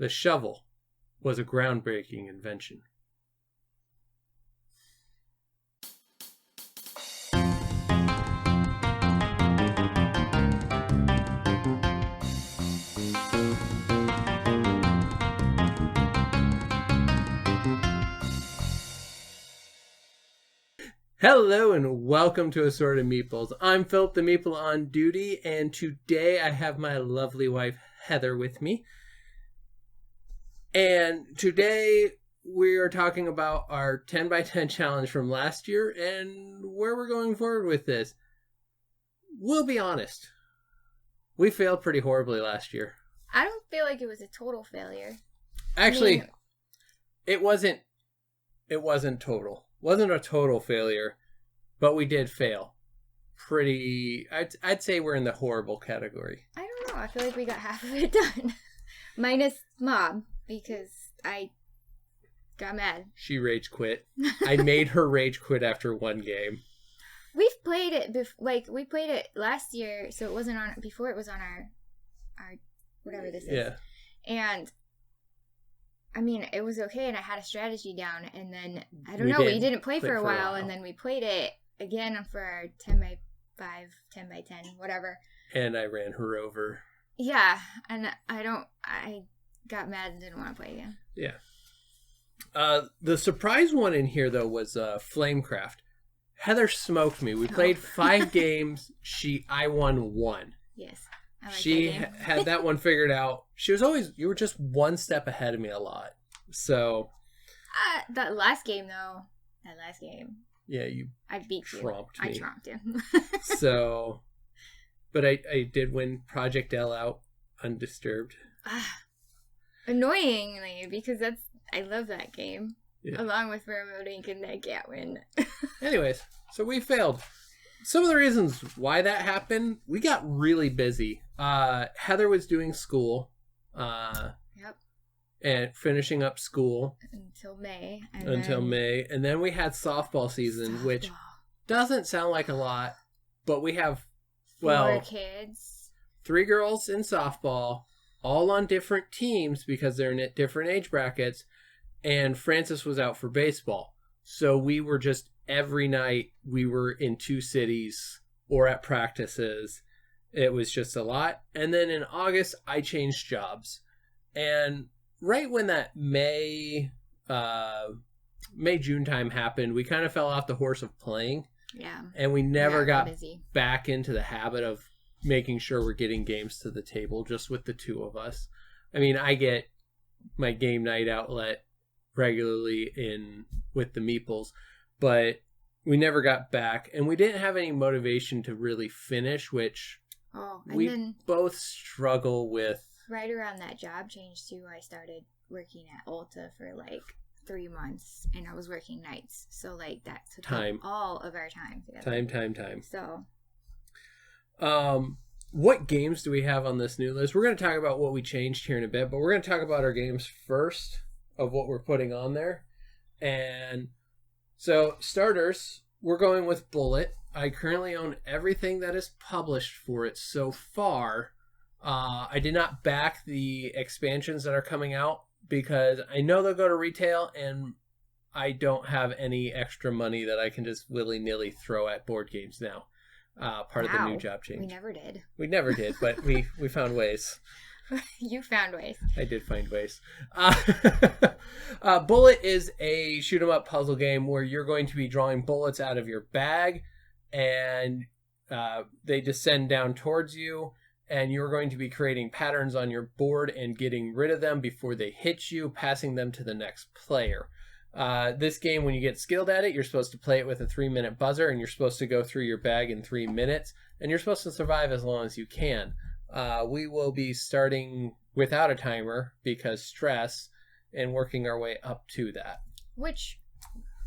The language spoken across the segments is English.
The shovel was a groundbreaking invention. Hello and welcome to Assorted Meeples. I'm Phillip the Meeple on duty, and today I have my lovely wife Heather with me. And today we are talking about our 10 by 10 challenge from last year and where we're going forward with this. We'll be honest, we failed pretty horribly last year. I don't feel like it was a total failure. Actually, it wasn't total. Wasn't a total failure, but we did fail. I'd say we're in the horrible category. I don't know. I feel like we got half of it done. Minus Mom, because I got mad. She rage quit. I made her rage quit after one game. We've played it, we played it last year, so it wasn't on, before it was on our whatever this is. Yeah. And I mean, it was okay, and I had a strategy down, and then, I don't know, we didn't play for a while, and then we played it again for our 10 by 5, 10 by 10, whatever. And I ran her over. Yeah, and I got mad and didn't want to play again. Yeah. The surprise one in here, though, was Flamecraft. Heather smoked me. We played 5 games. I won 1. Yes. She had that one figured out. You were just one step ahead of me a lot. So. That last game. Yeah, I beat you. Trumped me. I trumped you. So, but I did win Project L out undisturbed. Annoyingly, because I love that game. Yeah. Along with Railroad Inc. and that Gatwin. Anyways, so we failed. Some of the reasons why that happened, we got really busy. Heather was doing school. Yep. And finishing up school. Until May. May. And then we had softball season, which doesn't sound like a lot, but we have, 4 kids. 3 girls in softball, all on different teams because they're in different age brackets, and Francis was out for baseball. So we were just, every night we were in 2 cities or at practices. It was just a lot. And then in August, I changed jobs. And right when that May, June time happened, we kind of fell off the horse of playing. Yeah. And we never got back into the habit of making sure we're getting games to the table just with the 2 of us. I mean, I get my game night outlet regularly with the Meeples, but we never got back, and we didn't have any motivation to really finish, which we both struggle with. Right around that job change too, I started working at Ulta for like 3 months, and I was working nights, so like that took up all of our time together. Time. So, what games do we have on this new list? We're going to talk about what we changed here in a bit, but we're going to talk about our games first of what we're putting on there. And so, starters, we're going with Bullet. I currently own everything that is published for it so far. I did not back the expansions that are coming out because I know they'll go to retail, and I don't have any extra money that I can just willy-nilly throw at board games now. Part of the new job change. We never did, but we found ways. You found ways. I did find ways. Bullet is a shoot-'em-up puzzle game where you're going to be drawing bullets out of your bag, and they descend down towards you, and you're going to be creating patterns on your board and getting rid of them before they hit you, passing them to the next player. This game, when you get skilled at it, you're supposed to play it with a 3-minute buzzer, and you're supposed to go through your bag in 3 minutes, and you're supposed to survive as long as you can. We will be starting without a timer because stress, and working our way up to that. Which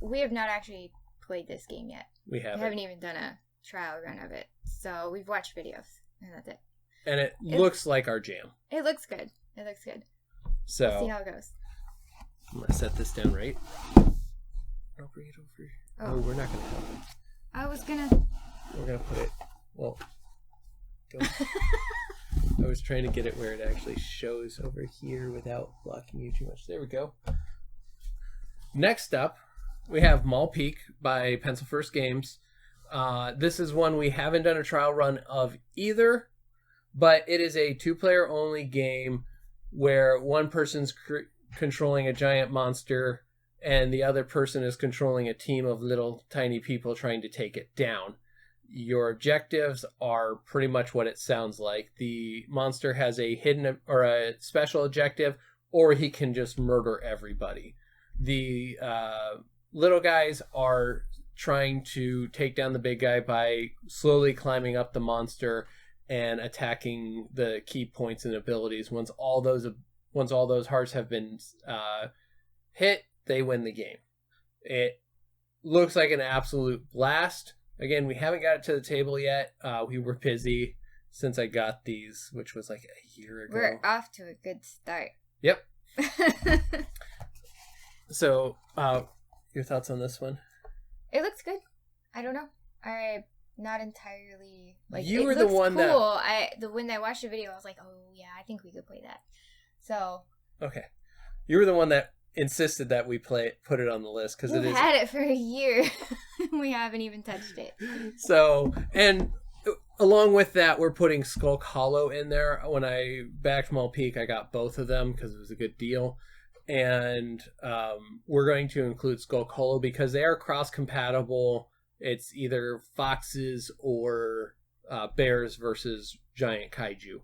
we have not actually played this game yet. We haven't even done a trial run of it. So we've watched videos, and that's it. And it looks like our jam. It looks good. So we'll see how it goes. I'm going to set this down right. I'll bring it over. Oh, we're not going to have it. I was going to... We're going to put it... Well... Go. I was trying to get it where it actually shows over here without blocking you too much. There we go. Next up, we have Mall Peak by Pencil First Games. This is one we haven't done a trial run of either, but it is a 2-player only game where one person's controlling a giant monster and the other person is controlling a team of little tiny people trying to take it down. Your objectives are pretty much what it sounds like. The monster has a hidden or a special objective, or he can just murder everybody. The little guys are trying to take down the big guy by slowly climbing up the monster and attacking the key points and abilities. Once all those hearts have been hit, they win the game. It looks like an absolute blast. Again, we haven't got it to the table yet. We were busy since I got these, which was like a year ago. We're off to a good start. Yep. So, your thoughts on this one? It looks good. I don't know. I'm not entirely like. You were the one cool. When I watched the video, I was like, oh yeah, I think we could play that. So. Okay. You were the one that insisted that we put it on the list because it is. We've had it for a year. We haven't even touched it. So, and along with that, we're putting Skulk Hollow in there. When I backed Mall Peak, I got both of them because it was a good deal. And we're going to include Skulk Hollow because they are cross-compatible. It's either foxes or bears versus giant kaiju.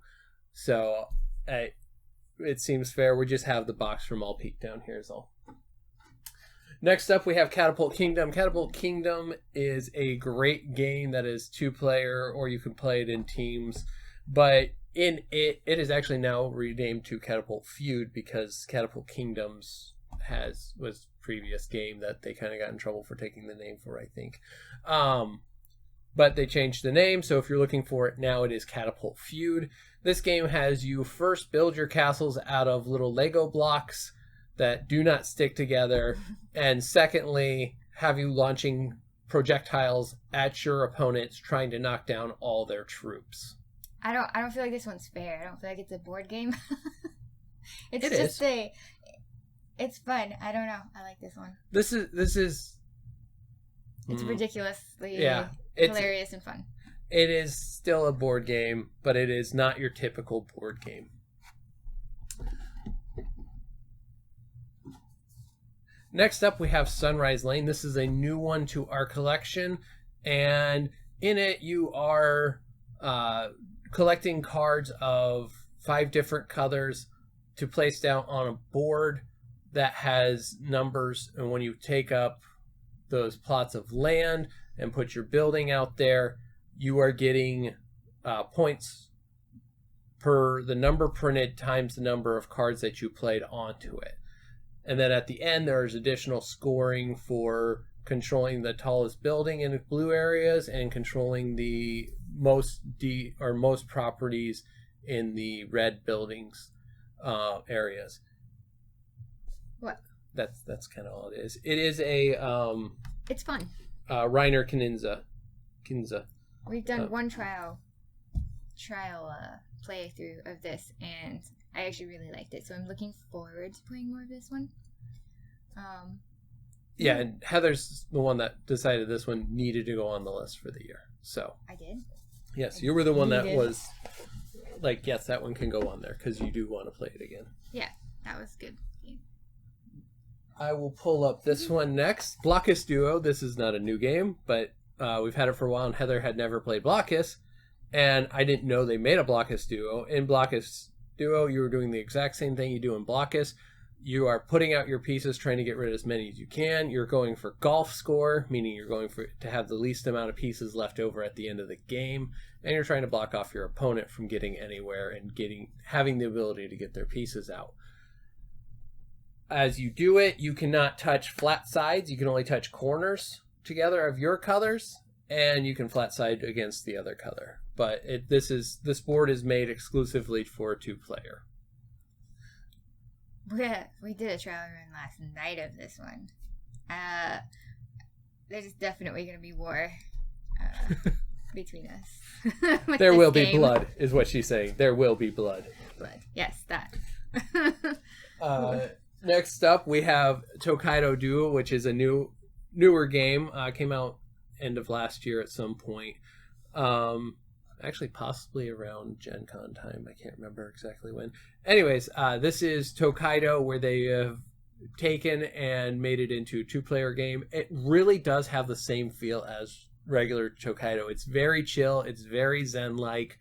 So it seems fair. We just have the box from Mall Peak down here is all. Next up, we have Catapult Kingdom. Catapult Kingdom is a great game that is 2-player, or you can play it in teams. But in it is actually now renamed to Catapult Feud because Catapult Kingdoms was previous game that they kind of got in trouble for taking the name for, I think. But they changed the name, so if you're looking for it now, it is Catapult Feud. This game has you first build your castles out of little Lego blocks that do not stick together, and secondly, have you launching projectiles at your opponents trying to knock down all their troops. I don't feel like this one's fair. I don't feel like it's a board game. It's fun. I don't know. I like this one. This is it's ridiculously hilarious and fun. It is still a board game, but it is not your typical board game. Next up, we have Sunrise Lane. This is a new one to our collection, and in it you are collecting cards of 5 different colors to place down on a board that has numbers, and when you take up those plots of land and put your building out there, you are getting points per the number printed times the number of cards that you played onto it. And then at the end, there's additional scoring for controlling the tallest building in blue areas and controlling the most properties in the red buildings areas. What? That's kind of all it is. It is a it's fun. Reiner Kinza. We've done one trial playthrough of this, and I actually really liked it. So I'm looking forward to playing more of this one. Yeah, and Heather's the one that decided this one needed to go on the list for the year. So I did. Yes, you were the one that was like, yes, that one can go on there because you do want to play it again. Yeah, that was good. I will pull up this one next. Blockus Duo. This is not a new game, but we've had it for a while, and Heather had never played Blockus, and I didn't know they made a Blockus Duo. In Blockus Duo, you were doing the exact same thing you do in Blockus. You are putting out your pieces, trying to get rid of as many as you can. You're going for golf score, meaning you're going to have the least amount of pieces left over at the end of the game, and you're trying to block off your opponent from getting anywhere and having the ability to get their pieces out. As you do it, you cannot touch flat sides. You can only touch corners together of your colors, and you can flat side against the other color. But this board is made exclusively for a 2-player. We did a trial run last night of this one. There's definitely going to be more between us. There will be blood, is what she's saying. There will be blood. Blood. Yes, that. Next up, we have Tokaido Duo, which is a newer game. Came out end of last year at some point. Actually, possibly around Gen Con time. I can't remember exactly when. Anyways, this is Tokaido, where they have taken and made it into a 2-player game. It really does have the same feel as regular Tokaido. It's very chill. It's very zen-like.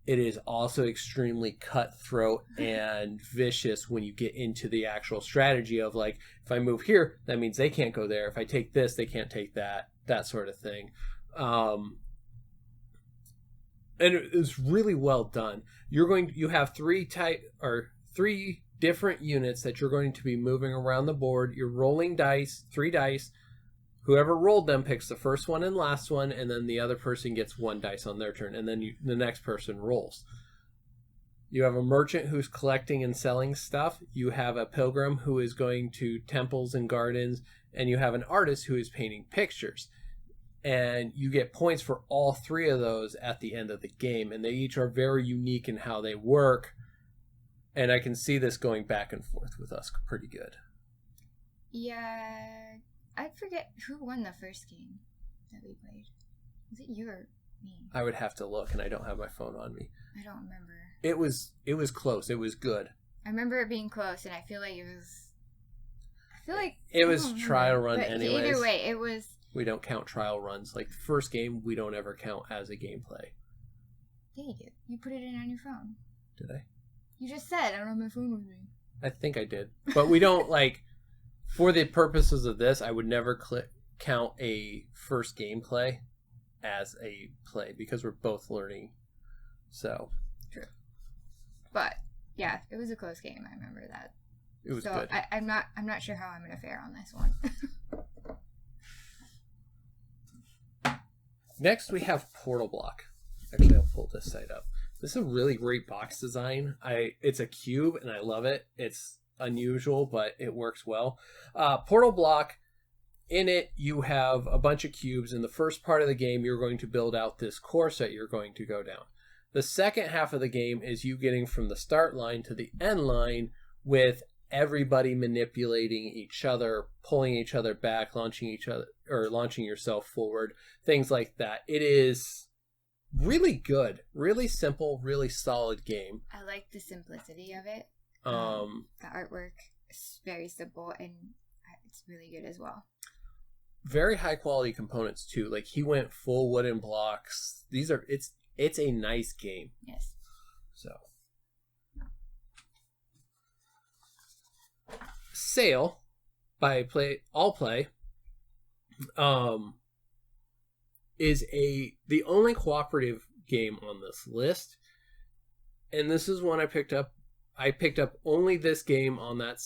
It is also extremely cutthroat and vicious when you get into the actual strategy of, like, if I move here, that means they can't go there. If I take this, they can't take that. That sort of thing. And it's really well done. You have three different units that you're going to be moving around the board. You're rolling dice, 3 dice. Whoever rolled them picks the first one and last one, and then the other person gets 1 dice on their turn, and then the next person rolls. You have a merchant who's collecting and selling stuff. You have a pilgrim who is going to temples and gardens, and you have an artist who is painting pictures. And you get points for all 3 of those at the end of the game, and they each are very unique in how they work. And I can see this going back and forth with us pretty good. Yeah, I forget who won the first game that we played. Was it you or me? I would have to look, and I don't have my phone on me. I don't remember. It was close. It was good. I remember it being close, and I feel like it was trial run anyways. Either way, it was. We don't count trial runs. Like the first game, we don't ever count as a gameplay. Yeah, you did. You put it in on your phone. Did I? You just said I don't have my phone with me. I think I did, but we don't like. For the purposes of this, I would never count a first gameplay as a play because we're both learning. So true. But yeah, it was a close game. I remember that. It was good. I'm not sure how I'm gonna fare on this one. Next, we have Portal Block. Actually, I'll pull this side up. This is a really great box design. It's a cube, and I love it. It's unusual, but it works well. Portal Block, in it, you have a bunch of cubes. In the first part of the game, you're going to build out this course that you're going to go down. The second half of the game is you getting from the start line to the end line with everybody manipulating each other, pulling each other back, launching yourself forward, things like that. It is really good, really simple, really solid game. I like the simplicity of it. The artwork is very simple and it's really good as well. Very high quality components too. Like he went full wooden blocks. It's a nice game. Yes. So Sail by All Play is the only cooperative game on this list, and this is one I picked up. I picked up only this game on that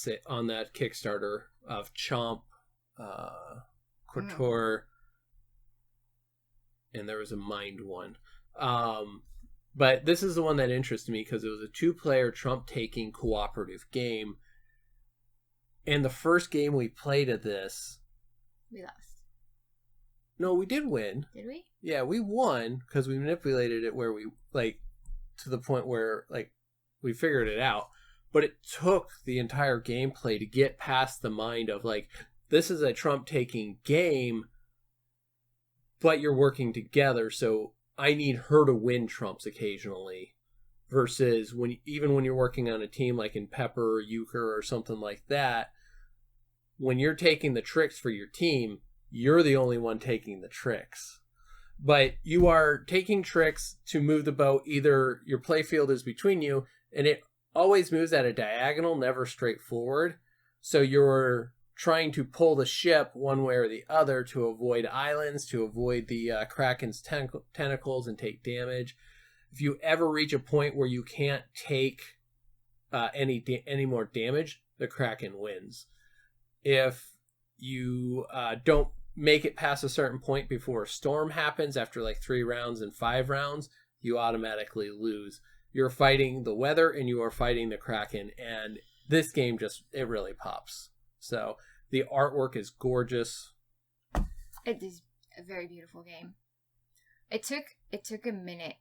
Kickstarter of Chomp, Couture, and there was a Mind one. But this is the one that interested me because it was a 2-player Trump-taking cooperative game. And the first game we played at this... We lost. No, we did win. Did we? Yeah, we won because we manipulated it where we, like, to the point where, like, we figured it out. But it took the entire gameplay to get past the mind of, like, this is a Trump-taking game, but you're working together, so I need her to win trumps occasionally. Versus even when you're working on a team like in Pepper or Euchre or something like that, when you're taking the tricks for your team, you're the only one taking the tricks. But you are taking tricks to move the boat. Either your playfield is between you, and it always moves at a diagonal, never straight forward. So you're trying to pull the ship one way or the other to avoid islands, to avoid the Kraken's tentacles and take damage. If you ever reach a point where you can't take any more damage, the Kraken wins. If you don't make it past a certain point before a storm happens after like 3 rounds and 5 rounds, you automatically lose. You're fighting the weather and you are fighting the Kraken, and this game it really pops. So the artwork is gorgeous. It is a very beautiful game. It took a minute,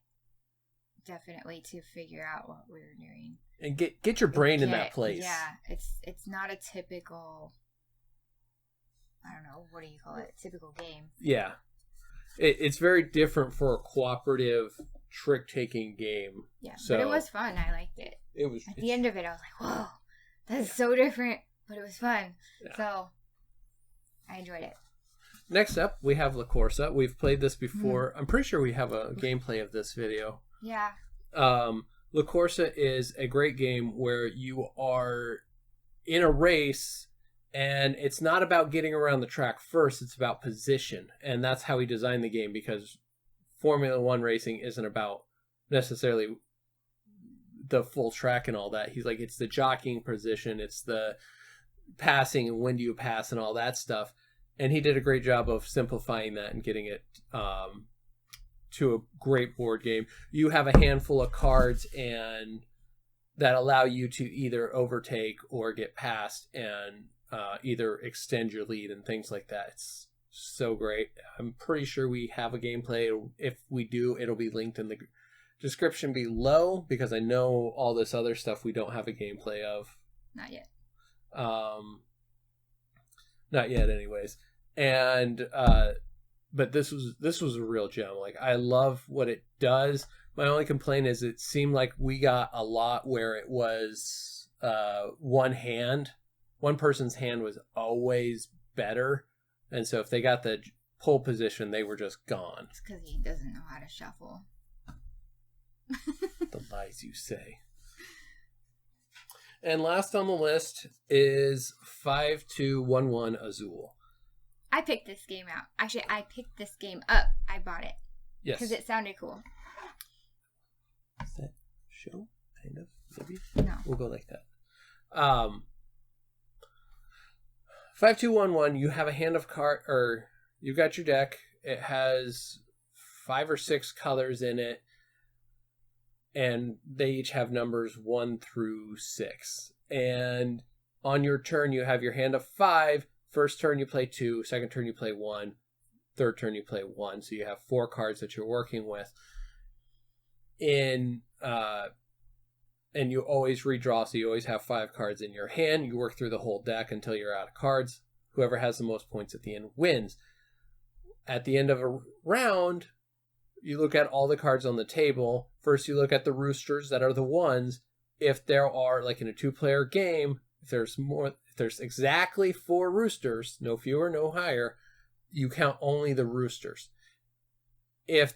definitely, to figure out what we were doing. And get your brain in that place. Yeah, it's not a typical, I don't know, what do you call it? Typical game. Yeah. It's very different for a cooperative trick-taking game. Yeah, so, but it was fun. I liked it. At the end of it, I was like, whoa, that's so different, but it was fun. Yeah. So, I enjoyed it. Next up, we have La Corsa. We've played this before. I'm pretty sure we have a gameplay of this video. Yeah. La Corsa is a great game where you are in a race, and it's not about getting around the track first, it's about position. And that's how he designed the game, because Formula One racing isn't about necessarily the full track and all that. He's like, it's the jockeying position, it's the passing and when do you pass and all that stuff. And he did a great job of simplifying that and getting it to a great board game. You have a handful of cards and that allow you to either overtake or get past and either extend your lead and things like that. It's so great. I'm pretty sure we have a gameplay. If we do, it'll be linked in the description below, because I know all this other stuff we don't have a gameplay of. Not yet. Not yet anyways. And but this was a real gem. Like, I love what it does. My only complaint is it seemed like we got a lot where it was one person's hand was always better, and so if they got the pole position, they were just gone. It's because he doesn't know how to shuffle. The lies you say. And last on the list is 5211 Azul. I picked this game out. Actually, I picked this game up. I bought it. Yes. Because it sounded cool. Is that show? Kind of? Maybe? No. We'll go like that. 5211, you have a hand of card, or you've got your deck. It has 5 or 6 colors in it, and they each have numbers 1 through 6. And on your turn, you have your hand of 5. First turn, you play 2. Second turn, you play 1. Third turn, you play 1. So you have 4 cards that you're working with. And you always redraw, so you always have 5 cards in your hand. You work through the whole deck until you're out of cards. Whoever has the most points at the end wins. At the end of a round, you look at all the cards on the table. First, you look at the roosters that are the ones. If there are, like in a 2-player game, if there's exactly 4 roosters, no fewer, no higher, you count only the roosters. If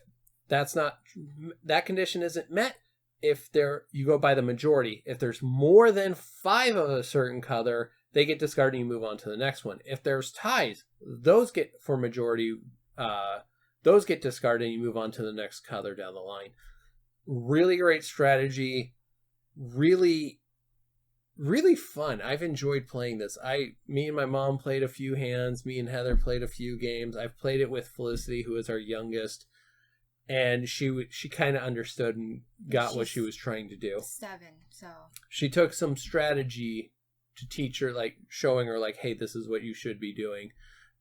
that condition isn't met, you go by the majority. If there's more than 5 of a certain color, they get discarded and you move on to the next one. If there's ties, those get discarded and you move on to the next color down the line. Really great strategy. Really, really fun. I've enjoyed playing this. Me and my mom played a few hands. Me and Heather played a few games. I've played it with Felicity, who is our youngest. And she kind of understood and got what she was trying to do. 7, so she took some strategy to teach her, like showing her, like, hey, this is what you should be doing.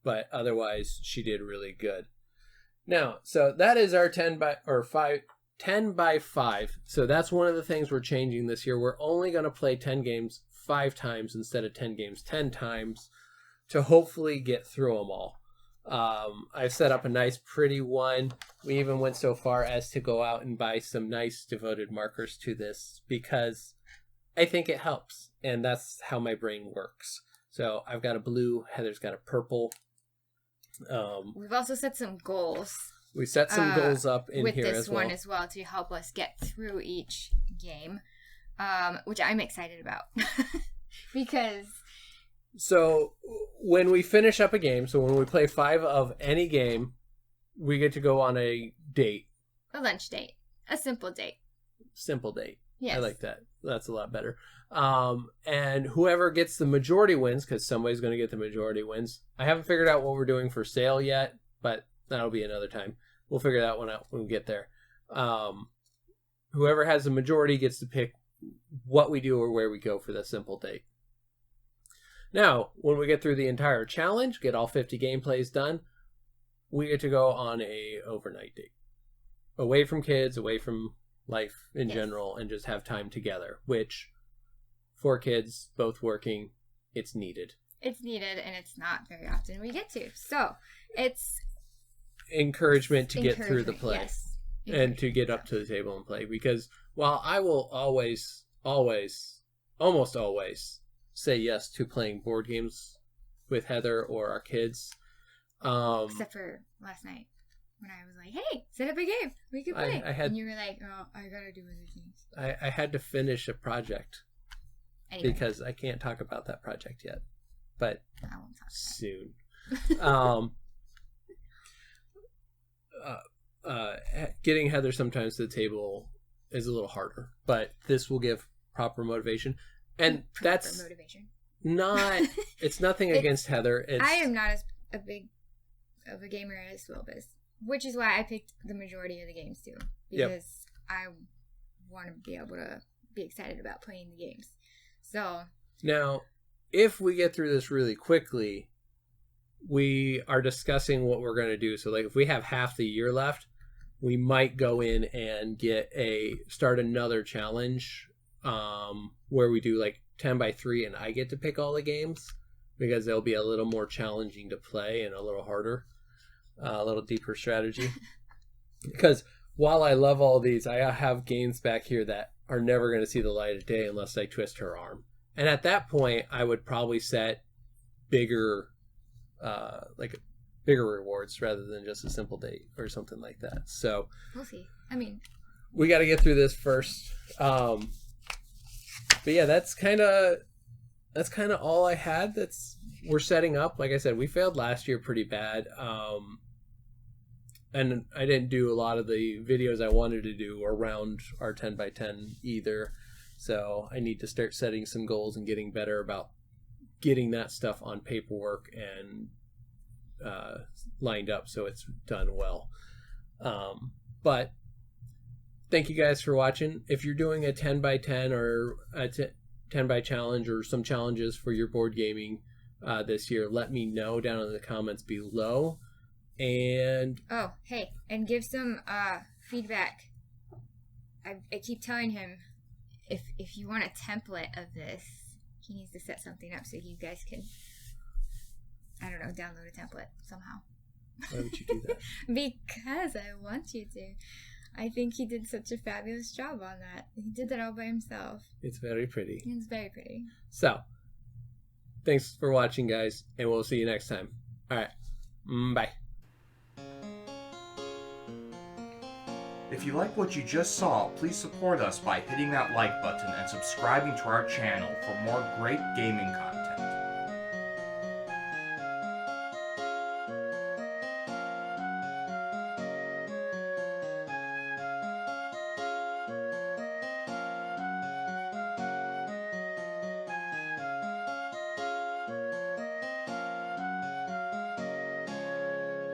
But otherwise, she did really good. Now, so that is our 10 by 5. So that's one of the things we're changing this year. We're only going to play 10 games 5 times instead of 10 games 10 times to hopefully get through them all. I've set up a nice pretty one. We even went so far as to go out and buy some nice devoted markers to this because I think it helps, and that's how my brain works. So I've got a blue, Heather's got a purple. We've also set some goals. We set some goals up in here as well. With this one as well to help us get through each game, which I'm excited about because... So when we finish up a game, so when we play 5 of any game, we get to go on a date. A lunch date. A simple date. Simple date. Yes. I like that. That's a lot better. And whoever gets the majority wins, because somebody's going to get the majority wins. I haven't figured out what we're doing for sale yet, but that'll be another time. We'll figure that one out when we get there. Whoever has the majority gets to pick what we do or where we go for the simple date. Now, when we get through the entire challenge, get all 50 gameplays done, we get to go on a overnight date. away from kids, away from life in general, and just have time together, which 4 kids, both working, it's needed. It's needed, and it's not very often we get to. So it's encouragement to get through the play. Yes. And to get up to the table and play. Because while I will almost always say yes to playing board games with Heather or our kids. Except for last night when I was like, hey, set up a game. We can play. And you were like, oh, I gotta do other things. I had to finish a project. Anyway. Because I can't talk about that project yet. But I won't talk soon. Getting Heather sometimes to the table is a little harder, but this will give proper motivation, and that's motivation. Not. It's nothing against Heather. I am not as big of a gamer as Phillip is, which is why I picked the majority of the games too, because I want to be able to be excited about playing the games. So now, if we get through this really quickly, we are discussing what we're going to do. So, like, if we have half the year left, we might go in and start another challenge where we do like 10 by 3 and I get to pick all the games, because they'll be a little more challenging to play and a little harder, a little deeper strategy. Because while I love all these, I have games back here that are never going to see the light of day unless I twist her arm. And at that point, I would probably set bigger rewards rather than just a simple date or something like that. So we'll see. I mean, we got to get through this first. But yeah, that's kind of all I had. We're setting up. Like I said, we failed last year pretty bad. And I didn't do a lot of the videos I wanted to do around our 10 by 10 either. So I need to start setting some goals and getting better about getting that stuff on paperwork and lined up so it's done well. But thank you guys for watching. If you're doing a 10 by 10 or a 10 by challenge or some challenges for your board gaming this year, let me know down in the comments below. And and give some feedback. I keep telling him if you want a template of this, he needs to set something up so you guys can, I don't know, download a template somehow. Why would you do that? Because I want you to. I think he did such a fabulous job on that. He did that all by himself. It's very pretty. It's very pretty. So, thanks for watching, guys, and we'll see you next time. All right. Bye. If you like what you just saw, please support us by hitting that like button and subscribing to our channel for more great gaming content.